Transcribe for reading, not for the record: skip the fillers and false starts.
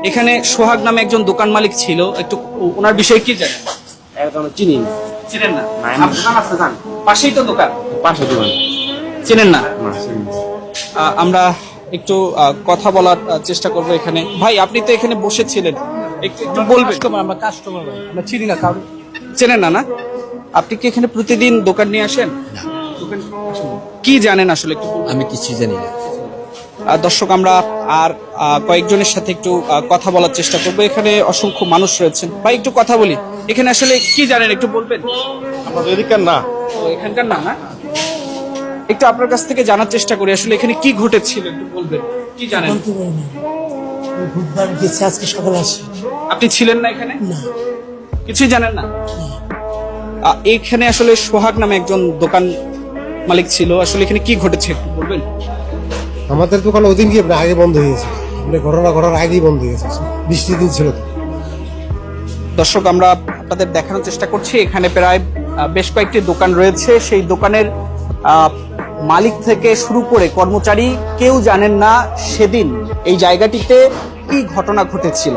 এখানে সোহাগ নামে একজন দোকান মালিক ছিল, একটু ওনার বিষয়ে কি জানেন? একদম চিনি না। চিনেন না? না, দোকান আছে জান, পাশেই তো দোকান, পাশে দোকান। চেনেন না? না, চিনি না। আমরা একটু কথা বলার চেষ্টা করব এখানে। ভাই, আপনি তো এখানে বসেছিলেন, একটু একটু বলবেন। আমরা কাস্টমার, আমরা চিনি না কারণ। চেনেন না? না, আপনি কি এখানে প্রতিদিন দোকান নিয়ে আসেন? কি জানেন আসলে একটু বলবেন? আমি কিছু জানি না। দর্শক, আমরা আর কয়েকজনের সাথে একটু কথা বলার চেষ্টা করব। এখানে অসংখ্য মানুষ রয়েছেন। ভাই, একটু কথা বলি। এখানে আসলে কি জানেন একটু বলবেন? আমরা এদিককার না। ও, এখানকার না? না, একটু আপনার কাছ থেকে জানার চেষ্টা করি আসলে এখানে কি ঘটেছিল, একটু বলবেন। কি জানেন? বলতে পারি না। ওই বুধবার গেছে, আজকে সকালে আসি। আপনি ছিলেন না এখানে? না, কিছুই জানেন না? এখানে আসলে সোহাগ নামে একজন দোকান মালিক ছিল, আসলে এখানে কি ঘটেছে একটু বলবেন? আমাদের দোকান ওদিন গিয়ে আগে বন্ধ হয়ে গেছে, মানে ঘটনা ঘটার আগেই বন্ধ হয়ে গেছে, বৃষ্টির দিন ছিল তো। দর্শক, আমরা আপনাদের দেখানোর চেষ্টা করছি এখানে প্রায় বেশ কয়েকটি দোকান রয়েছে। সেই দোকানের মালিক থেকে শুরু করে কর্মচারী কেউ জানেন না সেদিন এই জায়গাটিতে কি ঘটনা ঘটেছিল।